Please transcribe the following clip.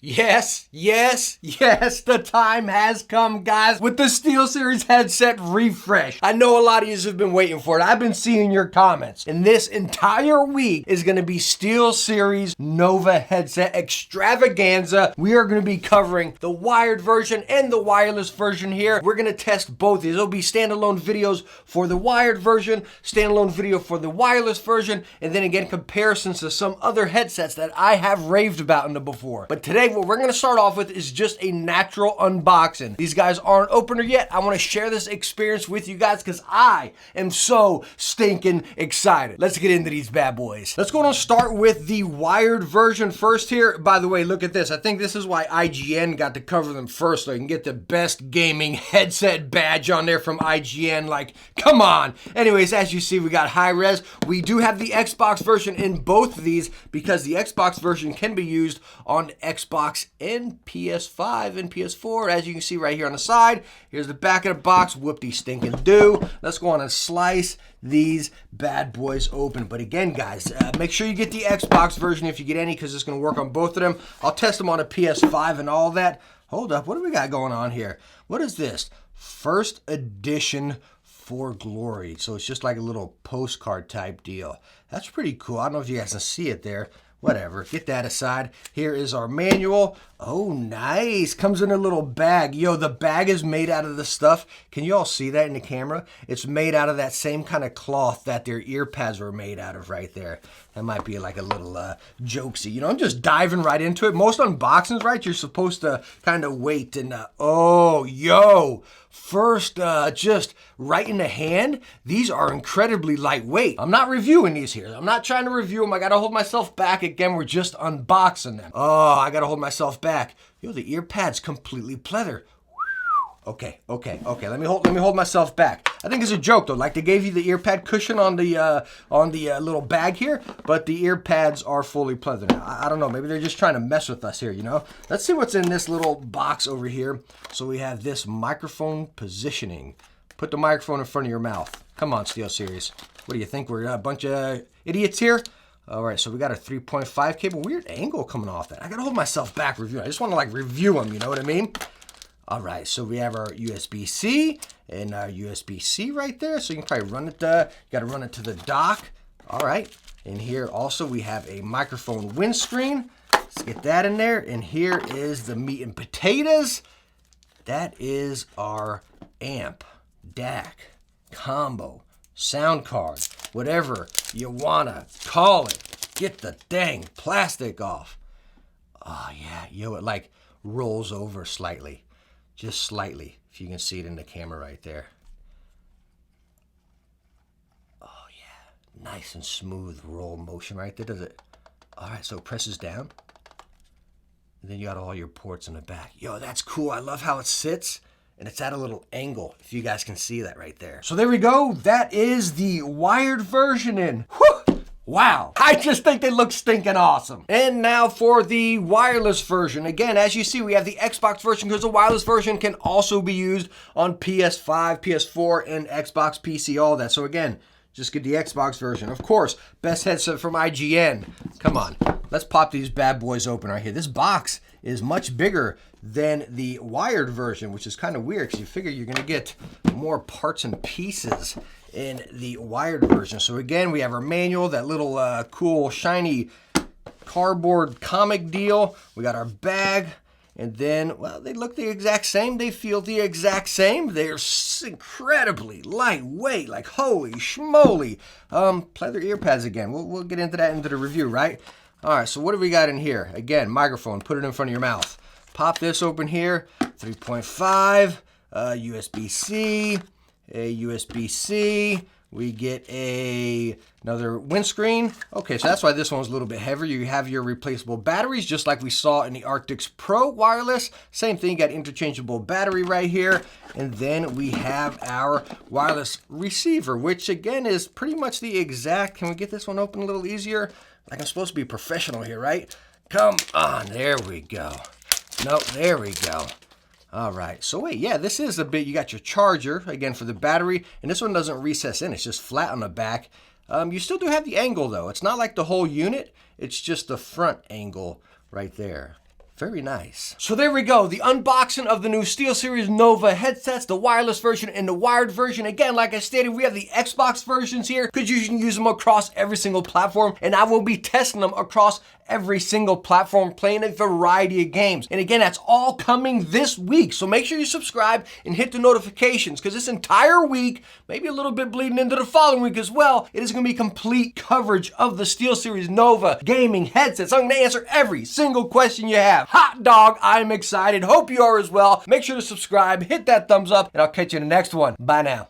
Yes, the time has come, guys, with the SteelSeries headset refresh. I know a lot of you have been waiting for it. I've been seeing your comments. And this entire week is going to be SteelSeries Nova headset Extravaganza. We are going to be covering the wired version and the wireless version here. We're going to test both these. There'll be standalone videos for the wired version, standalone video for the wireless version, and then again comparisons to some other headsets that I have raved about in the before. But today, what we're gonna start off with is just a natural unboxing. These guys aren't opener yet. I wanna share this experience with you guys because I am so stinking excited. Let's get into these bad boys. Let's go and start with the wired version first here. By the way, look at this. I think this is why IGN got to cover them first, so you can get the best gaming headset badge on there from IGN. Like, come on. Anyways, as you see, we got high res. We do have the Xbox version in both of these because the Xbox version can be used on Xbox and PS5 and PS4, as you can see right here on the side. Here's the back of the box. Whoop-de stinking do. Let's go on and slice these bad boys open. But again, guys, make sure you get the Xbox version if you get any, because it's going to work on both of them. I'll test them on a PS5 and all that. Hold up, what do we got going on here? What is this? First edition for glory. So it's just like a little postcard type deal. That's pretty cool. I don't know if you guys can see it there. Whatever, get that aside. Here is our manual. Oh, nice. Comes in a little bag. Yo, the bag is made out of the stuff. Can you all see that in the camera? It's made out of that same kind of cloth that their ear pads were made out of right there. That might be like a little jokesy. You know, I'm just diving right into it. Most unboxings, right, you're supposed to kind of wait and, oh, yo. First, just right in the hand, these are incredibly lightweight. I'm not reviewing these here. I'm not trying to review them. I gotta hold myself back. Again, we're just unboxing them. Oh, I gotta hold myself back. Yo, the ear pad's completely pleather. Okay. Let me hold myself back. I think it's a joke though. Like they gave you the ear pad cushion on the little bag here, but the ear pads are fully pleather now. I don't know. Maybe they're just trying to mess with us here. You know. Let's see what's in this little box over here. So we have this microphone positioning. Put the microphone in front of your mouth. Come on, SteelSeries. What do you think? We're a bunch of idiots here. All right, so we got a 3.5 cable. Weird angle coming off that. I gotta hold myself back reviewing. I just want to like review them. You know what I mean? All right, so we have our USB-C and our USB-C right there. So you can probably run it, you gotta run it to the dock. All right, and here also we have a microphone windscreen. Let's get that in there. And here is the meat and potatoes. That is our amp, DAC, combo, sound card, whatever you wanna call it. Get the dang plastic off. Oh yeah, yo, it like rolls over slightly. Just slightly, if you can see it in the camera right there. Oh yeah, nice and smooth roll motion right there, does it? All right, so it presses down. And then you got all your ports in the back. Yo, that's cool. I love how it sits. And it's at a little angle, if you guys can see that right there. So there we go. That is the wired version in. Whew! Wow, I just think they look stinking awesome. And now for the wireless version. Again, as you see, we have the Xbox version because the wireless version can also be used on PS5, PS4, and Xbox PC, all that. So again, just get the Xbox version. Of course, best headset from IGN. Come on, let's pop these bad boys open right here. This box is much bigger than the wired version, which is kind of weird because you figure you're gonna get more parts and pieces in the wired version. So again, we have our manual, that little cool shiny cardboard comic deal. We got our bag, and then, well, they look the exact same. They feel the exact same. They're incredibly lightweight, like holy schmoly. Pleather ear pads again. We'll get into that into the review, right? All right, so what do we got in here? Again, microphone, put it in front of your mouth. Pop this open here, 3.5, USB-C, a USB-C. We get another windscreen. Okay, so that's why this one's a little bit heavier. You have your replaceable batteries, just like we saw in the Arctis Pro wireless. Same thing, you got interchangeable battery right here. And then we have our wireless receiver, which again is pretty much the exact, can we get this one open a little easier? Like I'm supposed to be professional here, right? Come on, there we go. Nope, there we go. All right, so wait, yeah, this is a bit, you got your charger, again, for the battery, and this one doesn't recess in, it's just flat on the back. You still do have the angle, though. It's not like the whole unit, it's just the front angle right there. Very nice. So there we go. The unboxing of the new SteelSeries Nova headsets, the wireless version and the wired version. Again, like I stated, we have the Xbox versions here because you can use them across every single platform, and I will be testing them across every single platform, playing a variety of games. And again, that's all coming this week. So make sure you subscribe and hit the notifications, because this entire week, maybe a little bit bleeding into the following week as well, it is going to be complete coverage of the SteelSeries Nova gaming headsets. I'm going to answer every single question you have. Hot dog, I'm excited. Hope you are as well. Make sure to subscribe, hit that thumbs up, and I'll catch you in the next one. Bye now.